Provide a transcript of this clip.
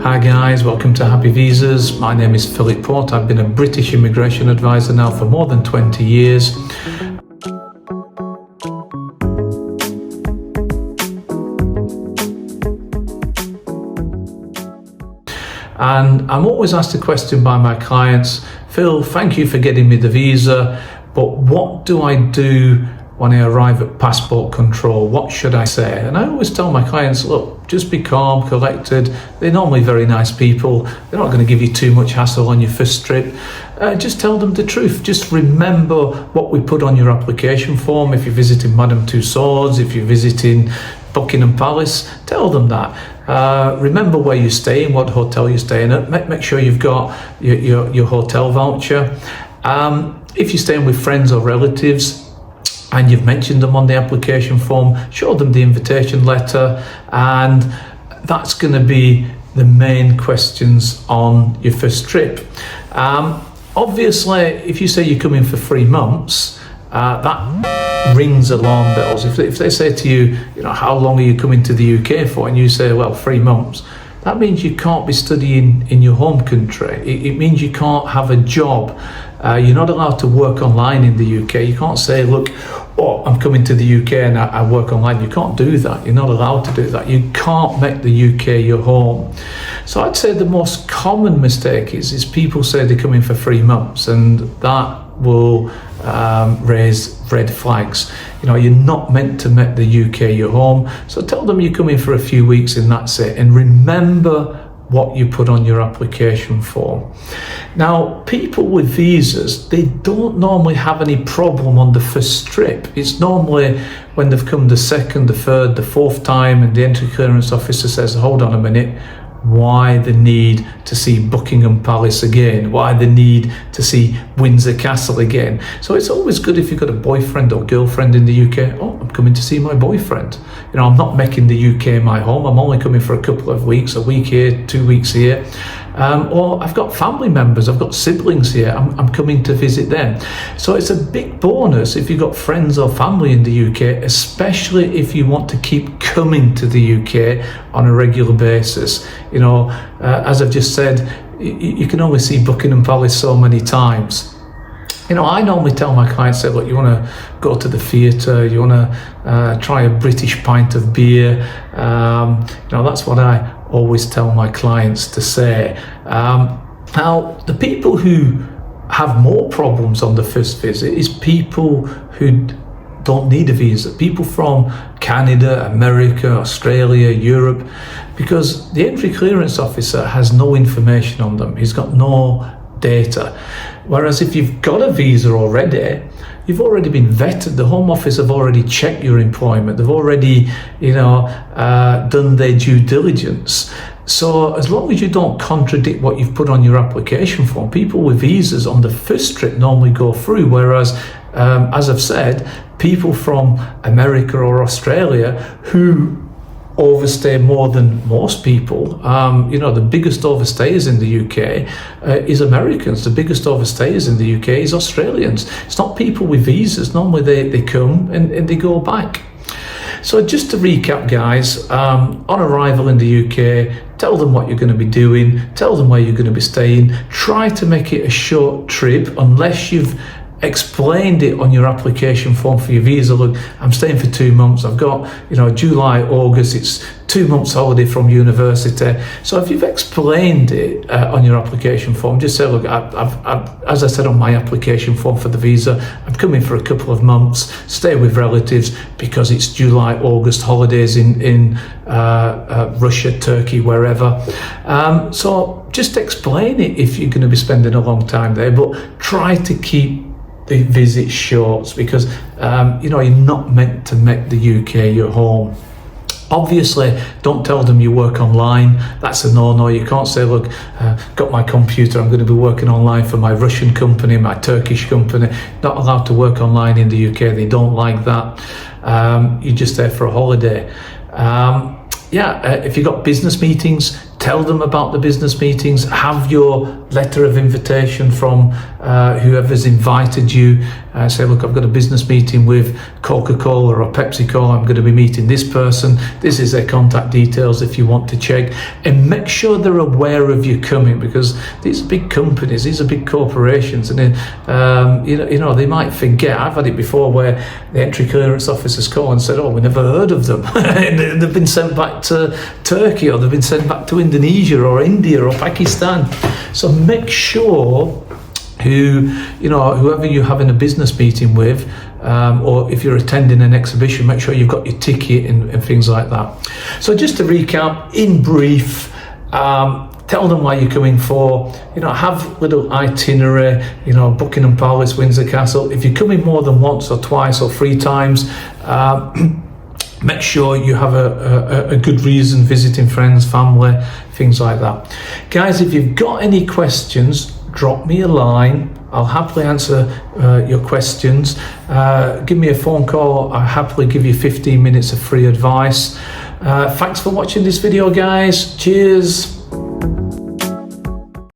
Hi guys, welcome to Happy Visas. My name is Philip Port. I've been a British immigration advisor now for more than 20 years. And I'm always asked a question by my clients, Phil, thank you for getting me the visa, but what do I do when I arrive at passport control? What should I say? And I always tell my clients, look, just be calm, collected. They're normally very nice people. They're not going to give you too much hassle on your first trip. Just tell them the truth. Just remember what we put on your application form. If you're visiting Madame Tussauds, if you're visiting Buckingham Palace, tell them that. Remember where you're staying, what hotel you're staying at. Make sure you've got your hotel voucher. If you're staying with friends or relatives, and you've mentioned them on the application form, show them the invitation letter, and that's going to be the main questions on your first trip. Obviously, if you say you're coming for 3 months, that rings alarm bells. If they say to you, how long are you coming to the UK for? And you say, well, 3 months. That means you can't be studying in your home country. It means you can't have a job. You're not allowed to work online in the UK. You can't say, look, I'm coming to the UK and I work online. You can't do that. You're not allowed to do that. You can't make the UK your home. So I'd say the most common mistake is people say they're coming for 3 months, and that will raise red flags. You're not meant to make the UK your home. So tell them you're coming for a few weeks and that's it. And remember what you put on your application form. Now, people with visas, they don't normally have any problem on the first trip. It's normally when they've come the second, the third, the fourth time, and the entry clearance officer says, hold on a minute, why the need to see Buckingham Palace again? Why the need to see Windsor Castle again? So it's always good if you've got a boyfriend or girlfriend in the UK. I'm coming to see my boyfriend. I'm not making the UK my home. I'm only coming for a couple of weeks, a week here, 2 weeks here. Or I've got family members, I've got siblings here, I'm coming to visit them. So it's a big bonus if you've got friends or family in the UK, especially if you want to keep coming to the UK on a regular basis. As I've just said, you can only see Buckingham Palace so many times. I normally tell my clients, say, look, you want to go to the theatre, you want to try a British pint of beer. That's what I always tell my clients to say. Now, the people who have more problems on the first visit is people who don't need a visa, people from Canada, America, Australia, Europe, because the entry clearance officer has no information on them. He's got no data. Whereas if you've got a visa already, you've already been vetted. The Home Office have already checked your employment. They've already, done their due diligence. So as long as you don't contradict what you've put on your application form, people with visas on the first trip normally go through. Whereas, as I've said, people from America or Australia who overstay more than most people. The biggest overstayers in the UK is Americans. The biggest overstayers in the UK is Australians. It's not people with visas. Normally they come and they go back. So just to recap, guys, on arrival in the UK, tell them what you're going to be doing, tell them where you're going to be staying. Try to make it a short trip unless you've explained it on your application form for your visa. Look, I'm staying for 2 months. I've got, July, August, it's 2 months holiday from university. So if you've explained it on your application form, just say, look, I've, as I said on my application form for the visa, I'm coming for a couple of months, stay with relatives because it's July, August holidays in Russia, Turkey, wherever. So just explain it if you're going to be spending a long time there, but try to keep the visit short because you're not meant to make the UK your home. Obviously, don't tell them you work online. That's a no-no. You can't say, look, got my computer, I'm going to be working online for my Russian company, my Turkish company. Not allowed to work online in the UK. They don't like that. You're just there for a holiday. If you've got business meetings, tell them about the business meetings, have your letter of invitation from whoever's invited you. Say, look, I've got a business meeting with Coca-Cola or PepsiCo. I'm going to be meeting this person. This is their contact details if you want to check. And make sure they're aware of you coming, because these are big companies, these are big corporations, and they might forget. I've had it before where the entry clearance officers call and said, oh, we never heard of them. And they've been sent back to Turkey, or they've been sent back to Indonesia or India or Pakistan. So make sure whoever you're having a business meeting with, or if you're attending an exhibition, make sure you've got your ticket and things like that. So just to recap, in brief, tell them why you're coming for, have little itinerary, Buckingham Palace, Windsor Castle. If you're coming more than once or twice or 3 times, make sure you have a good reason, visiting friends, family, things like that. Guys, if you've got any questions, drop me a line. I'll happily answer your questions. Give me a phone call. I'll happily give you 15 minutes of free advice. Thanks for watching this video, guys. Cheers.